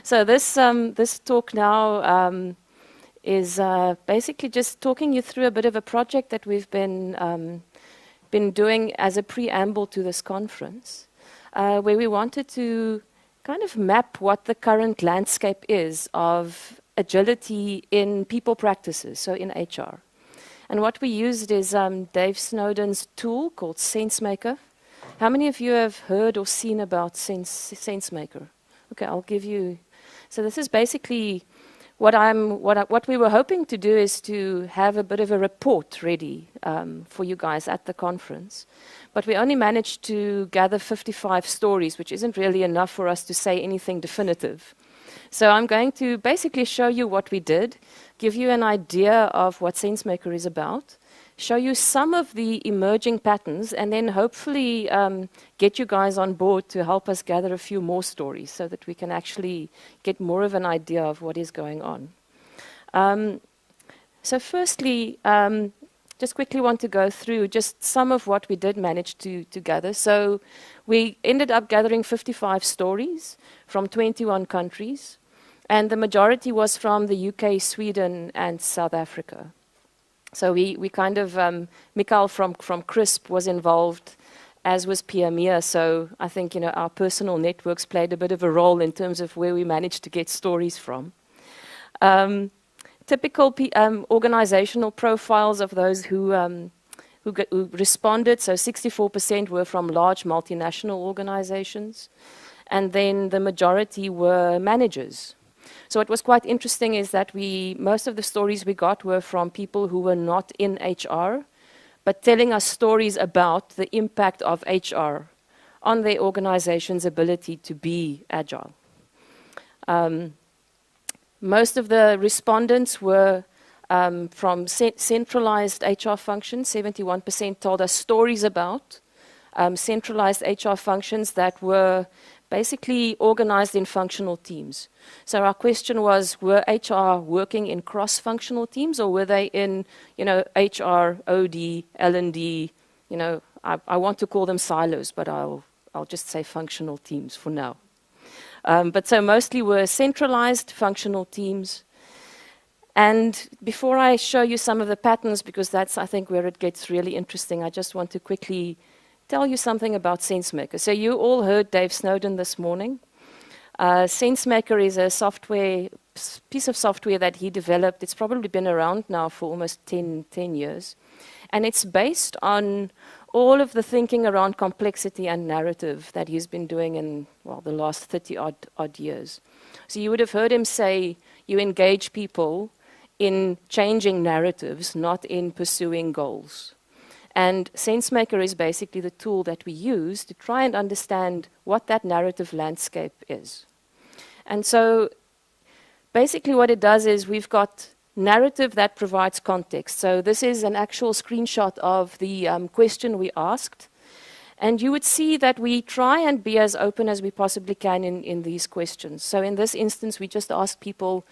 So this talk now is basically just talking you through a bit of a project that we've been doing as a preamble to this conference, where we wanted to kind of map what the current landscape is of agility in people practices, so in HR. And what we used is Dave Snowden's tool called SenseMaker. How many of you have heard or seen about SenseMaker? Okay, I'll give you. So this is basically what we were hoping to do is to have a bit of a report ready for you guys at the conference. But we only managed to gather 55 stories, which isn't really enough for us to say anything definitive. So I'm going to basically show you what we did, give you an idea of what SenseMaker is about, show you some of the emerging patterns, and then hopefully get you guys on board to help us gather a few more stories so that we can actually get more of an idea of what is going on. So firstly, just quickly want to go through just some of what we did manage to gather. So we ended up gathering 55 stories from 21 countries, and the majority was from the UK, Sweden, and South Africa. So we kind of, Mikael from CRISP was involved, as was Pia Mia. So I think, our personal networks played a bit of a role in terms of where we managed to get stories from. Typical organizational profiles of those who responded. So 64% were from large multinational organizations. And then the majority were managers. So what was quite interesting is that most of the stories we got were from people who were not in HR, but telling us stories about the impact of HR on their organization's ability to be agile. Most of the respondents were from centralized HR functions. 71% told us stories about centralized HR functions that were basically organized in functional teams. So our question was, were HR working in cross-functional teams, or were they in, HR, OD, L&D, I want to call them silos, but I'll just say functional teams for now. But so mostly were centralized functional teams. And before I show you some of the patterns, because that's, I think, where it gets really interesting, I just want to quickly tell you something about SenseMaker. So you all heard Dave Snowden this morning. SenseMaker is a piece of software that he developed. It's probably been around now for almost 10 years. And it's based on all of the thinking around complexity and narrative that he's been doing in, the last 30 odd years. So you would have heard him say, you engage people in changing narratives, not in pursuing goals. And SenseMaker is basically the tool that we use to try and understand what that narrative landscape is. And so basically what it does is we've got narrative that provides context. So this is an actual screenshot of the question we asked. And you would see that we try and be as open as we possibly can in these questions. So in this instance, we just asked people,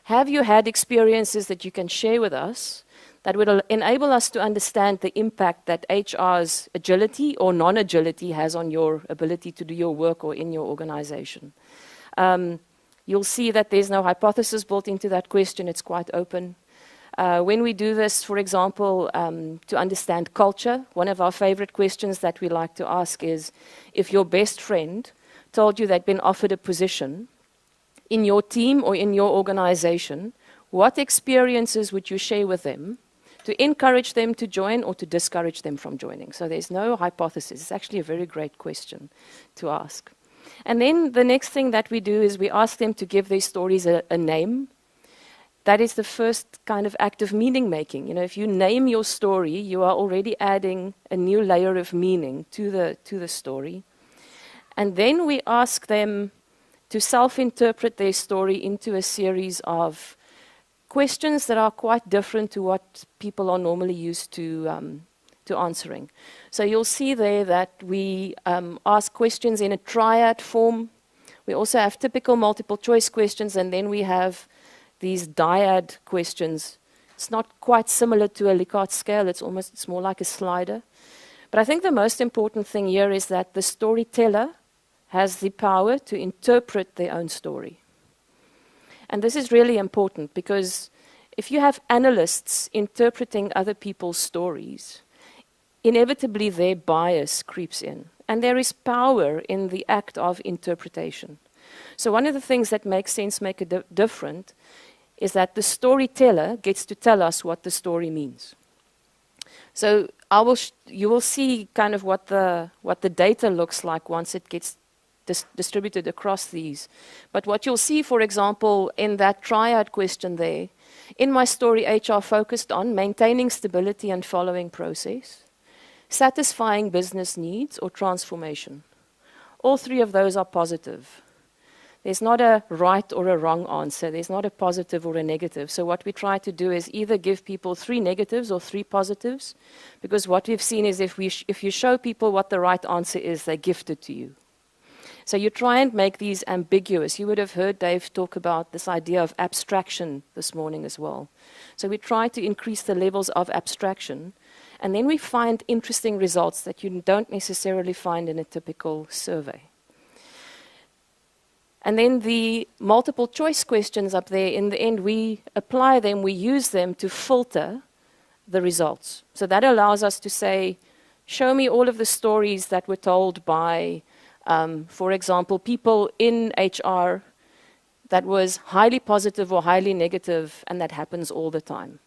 have you had experiences that you can share with us that would enable us to understand the impact that HR's agility or non-agility has on your ability to do your work or in your organization? You'll see that there's no hypothesis built into that question. It's quite open. When we do this, for example, to understand culture, one of our favorite questions that we like to ask is, if your best friend told you they'd been offered a position in your team or in your organization, what experiences would you share with them to encourage them to join or to discourage them from joining? So there's no hypothesis. It's actually a very great question to ask. And then the next thing that we do is we ask them to give their stories a name. That is the first kind of act of meaning making. If you name your story, you are already adding a new layer of meaning to the story. And then we ask them to self-interpret their story into a series of questions that are quite different to what people are normally used to answering. So you'll see there that we ask questions in a triad form. We also have typical multiple choice questions, and then we have these dyad questions. It's not quite similar to a Likert scale. It's more like a slider. But I think the most important thing here is that the storyteller has the power to interpret their own story. And this is really important because if you have analysts interpreting other people's stories, inevitably their bias creeps in. And there is power in the act of interpretation. So one of the things that makes SenseMaker different is that the storyteller gets to tell us what the story means. So you will see kind of what the data looks like once it gets distributed across these. But what you'll see, for example, in that triad question there, in my story, HR focused on maintaining stability and following process, satisfying business needs, or transformation. All three of those are positive. There's not a right or a wrong answer. There's not a positive or a negative. So what we try to do is either give people 3 negatives or 3 positives, because what we've seen is if you show people what the right answer is, they gift it to you. So you try and make these ambiguous. You would have heard Dave talk about this idea of abstraction this morning as well. So we try to increase the levels of abstraction, and then we find interesting results that you don't necessarily find in a typical survey. And then the multiple choice questions up there, in the end, we apply them, we use them to filter the results. So that allows us to say, show me all of the stories that were told by, for example, people in HR that was highly positive or highly negative, and that happens all the time.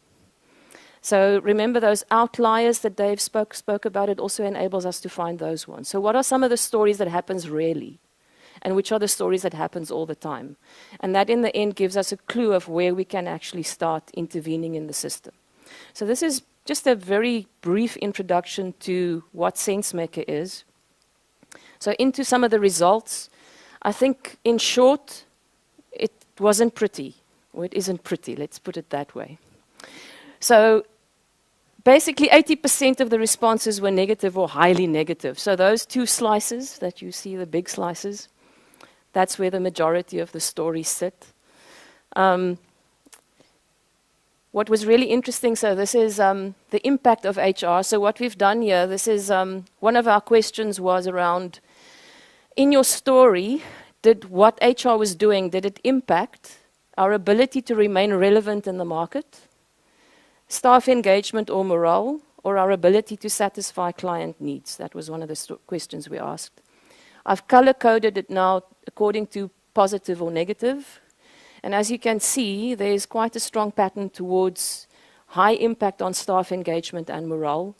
So remember those outliers that Dave spoke about, it also enables us to find those ones. So what are some of the stories that happens rarely? And which are the stories that happens all the time? And that in the end gives us a clue of where we can actually start intervening in the system. So this is just a very brief introduction to what SenseMaker is. So into some of the results, I think in short, it wasn't pretty, or it isn't pretty, let's put it that way. So basically 80% of the responses were negative or highly negative. So those 2 slices that you see, the big slices, that's where the majority of the stories sit. What was really interesting, so this is the impact of HR. So what we've done here, this is one of our questions was around, in your story, did what HR was doing, did it impact our ability to remain relevant in the market, staff engagement or morale, or our ability to satisfy client needs? That was one of the questions we asked. I've color-coded it now according to positive or negative. And as you can see, there's quite a strong pattern towards high impact on staff engagement and morale.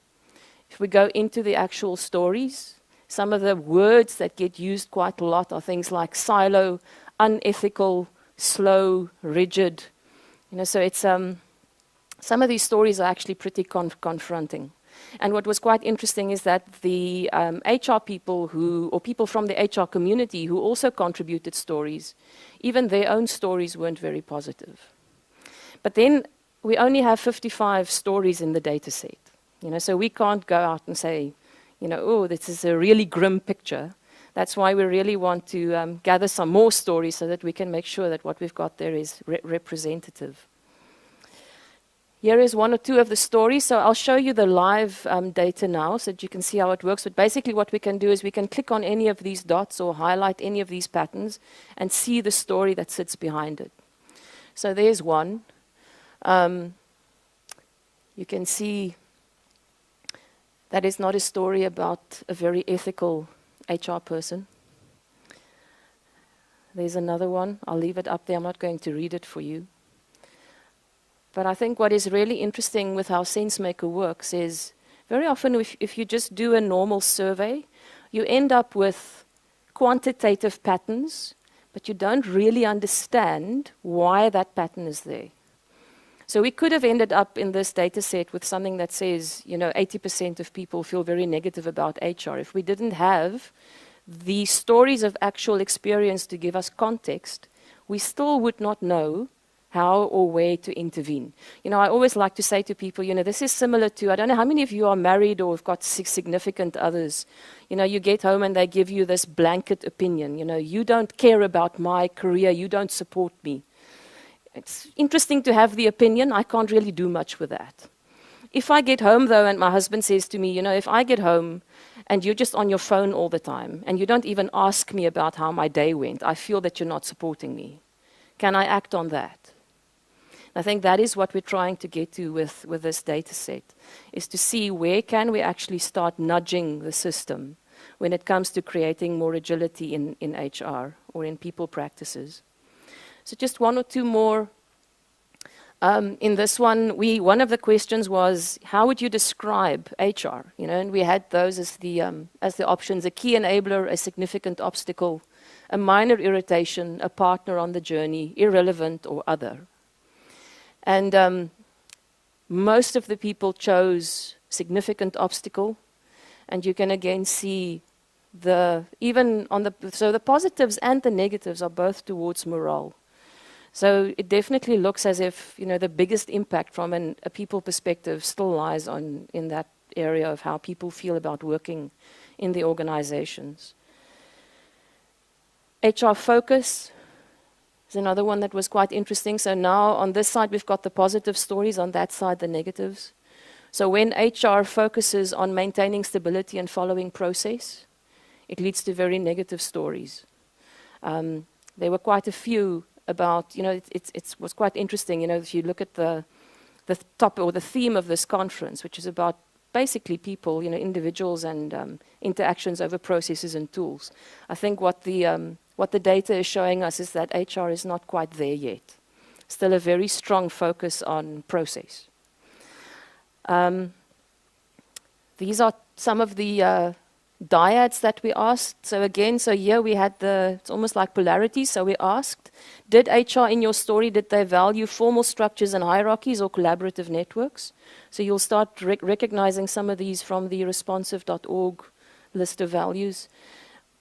If we go into the actual stories, some of the words that get used quite a lot are things like silo, unethical, slow, rigid. So it's some of these stories are actually pretty confronting. And what was quite interesting is that the HR people or people from the HR community who also contributed stories, even their own stories weren't very positive. But then we only have 55 stories in the data set. So we can't go out and say, oh, this is a really grim picture. That's why we really want to gather some more stories so that we can make sure that what we've got there is representative. Here is 1 or 2 of the stories. So I'll show you the live data now so that you can see how it works. But basically what we can do is we can click on any of these dots or highlight any of these patterns and see the story that sits behind it. So there's one. You can see that is not a story about a very ethical HR person. There's another one. I'll leave it up there. I'm not going to read it for you. But I think what is really interesting with how SenseMaker works is very often if you just do a normal survey, you end up with quantitative patterns, but you don't really understand why that pattern is there. So we could have ended up in this data set with something that says, 80% of people feel very negative about HR. If we didn't have the stories of actual experience to give us context, we still would not know how or where to intervene. I always like to say to people, this is similar to, I don't know how many of you are married or have got significant others. You get home and they give you this blanket opinion. You don't care about my career, you don't support me. It's interesting to have the opinion. I can't really do much with that. If I get home, though, and my husband says to me, if I get home and you're just on your phone all the time and you don't even ask me about how my day went, I feel that you're not supporting me. Can I act on that? I think that is what we're trying to get to with this data set, is to see where can we actually start nudging the system when it comes to creating more agility in HR or in people practices. So just one or two more. In this one of the questions was, how would you describe HR? And we had those as the options: a key enabler, a significant obstacle, a minor irritation, a partner on the journey, irrelevant or other. And most of the people chose significant obstacle, and you can again see so the positives and the negatives are both towards morale. So it definitely looks as if the biggest impact from a people perspective still lies in that area of how people feel about working in the organizations. HR focus is another one that was quite interesting. So now on this side we've got the positive stories, on that side the negatives. So when HR focuses on maintaining stability and following process, it leads to very negative stories. There were quite a few about, it was quite interesting, if you look at the top or the theme of this conference, which is about basically people, individuals and interactions over processes and tools. I think what the data is showing us is that HR is not quite there yet. Still a very strong focus on process. These are some of the dyads that we asked. So here we had it's almost like polarity. So we asked, did HR in your story, did they value formal structures and hierarchies or collaborative networks? So you'll start recognizing some of these from the responsive.org list of values.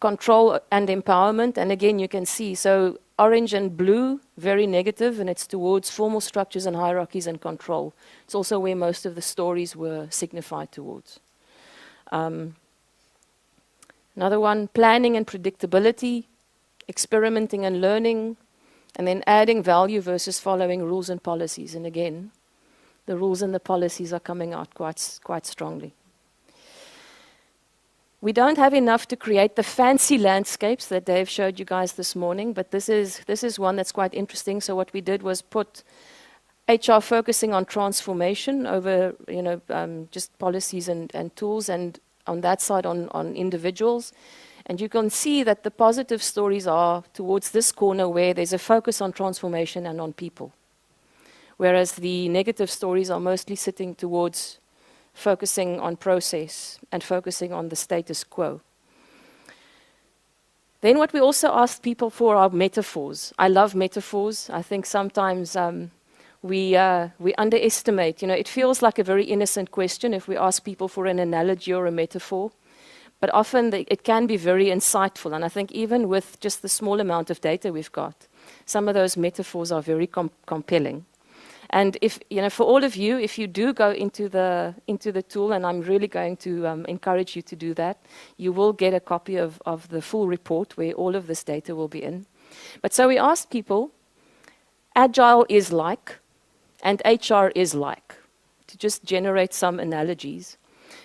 Control and empowerment, and again you can see, so orange and blue, very negative, and it's towards formal structures and hierarchies and control. It's also where most of the stories were signified towards. Another one, planning and predictability, experimenting and learning, and then adding value versus following rules and policies. And again, the rules and the policies are coming out quite strongly. We don't have enough to create the fancy landscapes that Dave showed you guys this morning, but this is one that's quite interesting. So what we did was put HR focusing on transformation over just policies and tools, and on that side on individuals. And you can see that the positive stories are towards this corner where there's a focus on transformation and on people, whereas the negative stories are mostly sitting towards focusing on process and focusing on the status quo. Then what we also asked people for are metaphors. I love metaphors. I think sometimes we underestimate. It feels like a very innocent question if we ask people for an analogy or a metaphor, but often it can be very insightful. And I think even with just the small amount of data we've got, some of those metaphors are very compelling. And if for all of you, if you do go into the tool, and I'm really going to encourage you to do that, you will get a copy of the full report where all of this data will be in. But so we asked people, Agile is like, and HR is like, to just generate some analogies.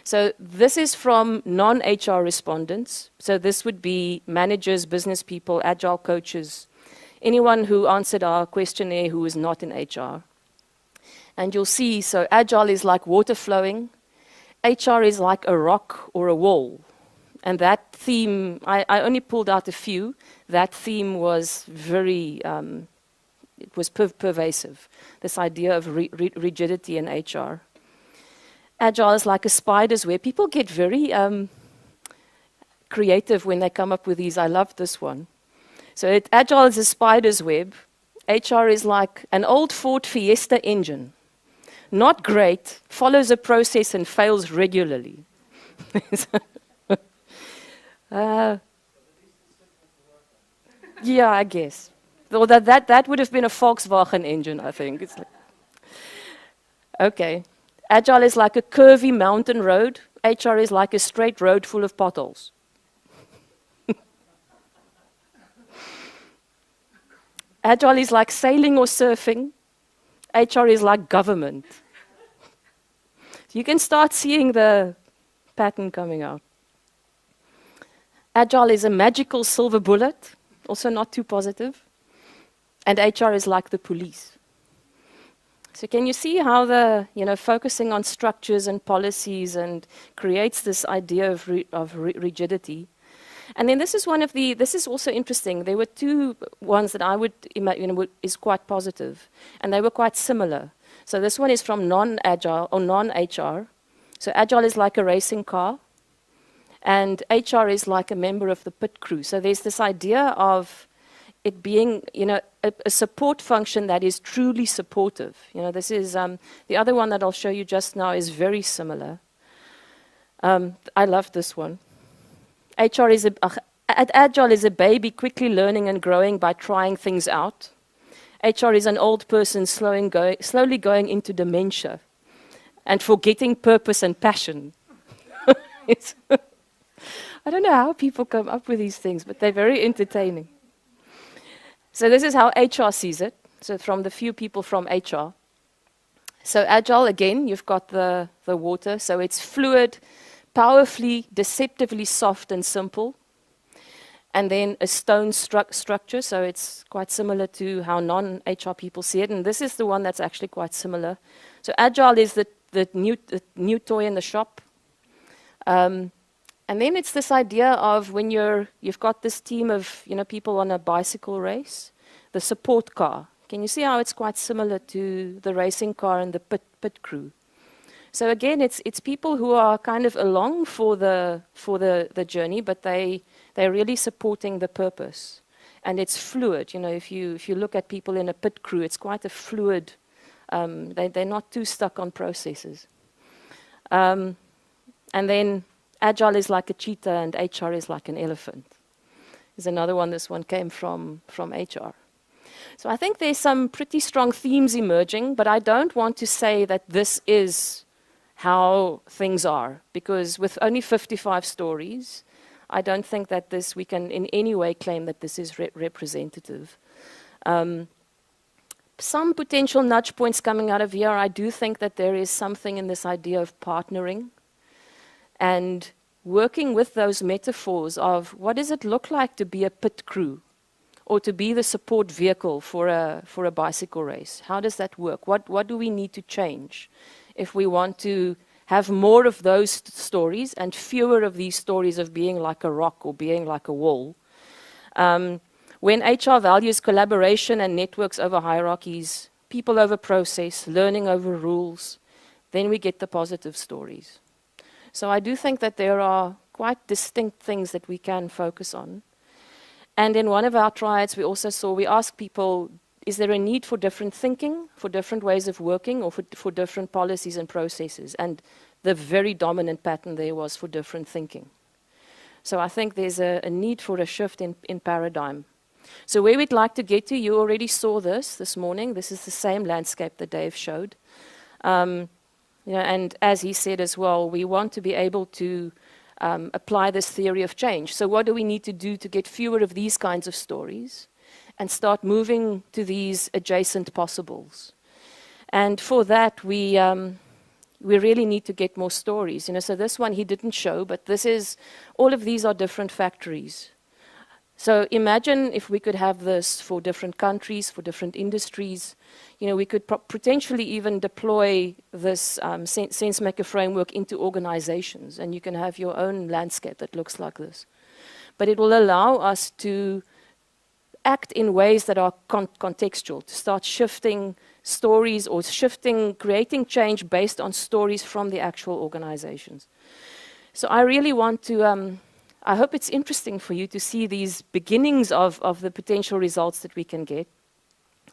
So this is from non-HR respondents. So this would be managers, business people, Agile coaches, anyone who answered our questionnaire who is not in HR. And you'll see, so Agile is like water flowing, HR is like a rock or a wall. And that theme, I only pulled out a few. That theme was very, it was pervasive, this idea of rigidity in HR. Agile is like a spider's web. People get very creative when they come up with these. I love this one. So Agile is a spider's web. HR is like an old Ford Fiesta engine. Not great, follows a process and fails regularly. Yeah, I guess. Though that would have been a Volkswagen engine, I think. It's like, okay. Agile is like a curvy mountain road. HR is like a straight road full of potholes. Agile is like sailing or surfing. HR is like government. You can start seeing the pattern coming out. Agile is a magical silver bullet, also not too positive. And HR is like the police. So can you see how the, focusing on structures and policies and creates this idea of rigidity? And then this is also interesting. There were two ones that I would imagine is quite positive, and they were quite similar. So this one is from non-Agile or non-HR. So Agile is like a racing car, and HR is like a member of the pit crew. So there's this idea of it being, a support function that is truly supportive. This is the other one that I'll show you just now is very similar. I love this one. Agile is a baby quickly learning and growing by trying things out. HR is an old person slowly going into dementia and forgetting purpose and passion. I don't know how people come up with these things, but they're very entertaining. So this is how HR sees it. So from the few people from HR. So Agile, again, you've got the water. So it's fluid, powerfully, deceptively soft and simple. And then a stone structure. So it's quite similar to how non-HR people see it. And this is the one that's actually quite similar. So Agile is the new toy in the shop. And then it's this idea of when you've got this team of people on a bicycle race, the support car. Can you see how it's quite similar to the racing car and the pit crew? So again, it's people who are kind of along for the journey, but they're really supporting the purpose, and it's fluid. If you look at people in a pit crew, it's quite a fluid. They're not too stuck on processes. And then Agile is like a cheetah and HR is like an elephant. There's another one. This one came from HR. So I think there's some pretty strong themes emerging, but I don't want to say that this is how things are, because with only 55 stories, I don't think that we can in any way claim that this is representative. Some potential nudge points coming out of here. I do think that there is something in this idea of partnering and working with those metaphors of what does it look like to be a pit crew or to be the support vehicle for a bicycle race. How does that work? What do we need to change if we want to have more of those stories and fewer of these stories of being like a rock or being like a wall? When HR values collaboration and networks over hierarchies, people over process, learning over rules, then we get the positive stories. So I do think that there are quite distinct things that we can focus on. And in one of our triads, we asked people, is there a need for different thinking, for different ways of working, or for different policies and processes? And the very dominant pattern there was for different thinking. So I think there's a need for a shift in paradigm. So where we'd like to get to, you already saw this morning. This is the same landscape that Dave showed. And as he said as well, we want to be able to apply this theory of change. So what do we need to do to get fewer of these kinds of stories and start moving to these adjacent possibles? And for that, we really need to get more stories. So this one he didn't show, but all of these are different factories. So imagine if we could have this for different countries, for different industries. We could potentially even deploy this SenseMaker framework into organizations, and you can have your own landscape that looks like this. But it will allow us to act in ways that are contextual, to start shifting stories or creating change based on stories from the actual organizations. So I really want to... I hope it's interesting for you to see these beginnings of the potential results that we can get.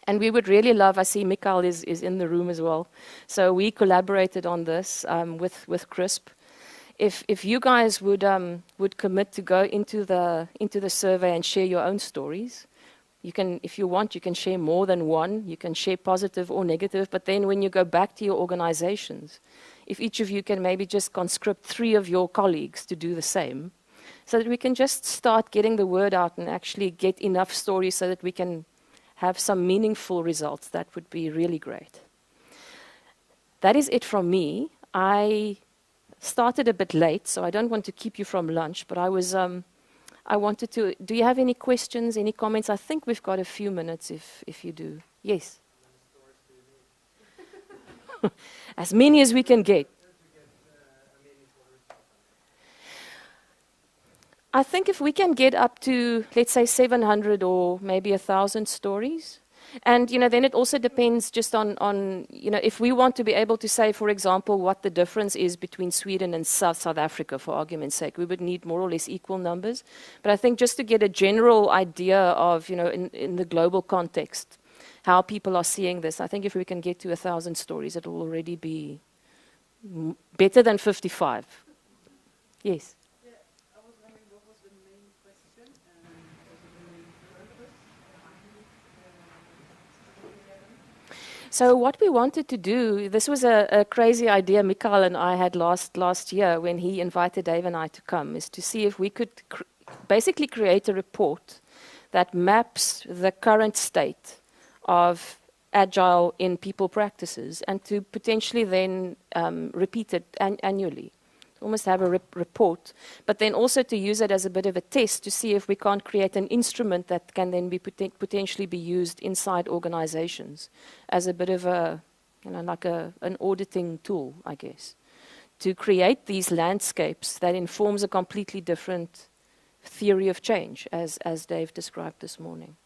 And we would really love, I see Mikael is in the room as well. So we collaborated on this with CRISP. If you guys would commit to go into the survey and share your own stories, you can, if you want, you can share more than one. You can share positive or negative. But then when you go back to your organizations, if each of you can maybe just conscript 3 of your colleagues to do the same, so that we can just start getting the word out and actually get enough stories so that we can have some meaningful results, that would be really great. That is it from me. I started a bit late, so I don't want to keep you from lunch, but I I wanted to, do you have any questions, any comments? I think we've got a few minutes if you do. Yes. As many as we can get. I think if we can get up to, let's say, 700 or maybe 1,000 stories, and then it also depends just on if we want to be able to say, for example, what the difference is between Sweden and South Africa, for argument's sake, we would need more or less equal numbers. But I think just to get a general idea of, in the global context, how people are seeing this, I think if we can get to 1,000 stories, it will already be better than 55. Yes. So what we wanted to do, this was a crazy idea Mikael and I had last year when he invited Dave and I to come, is to see if we could basically create a report that maps the current state of Agile in people practices and to potentially then repeat it annually. Almost have a report, but then also to use it as a bit of a test to see if we can't create an instrument that can then be potentially be used inside organizations as a bit of a, like an auditing tool, I guess, to create these landscapes that informs a completely different theory of change, as Dave described this morning.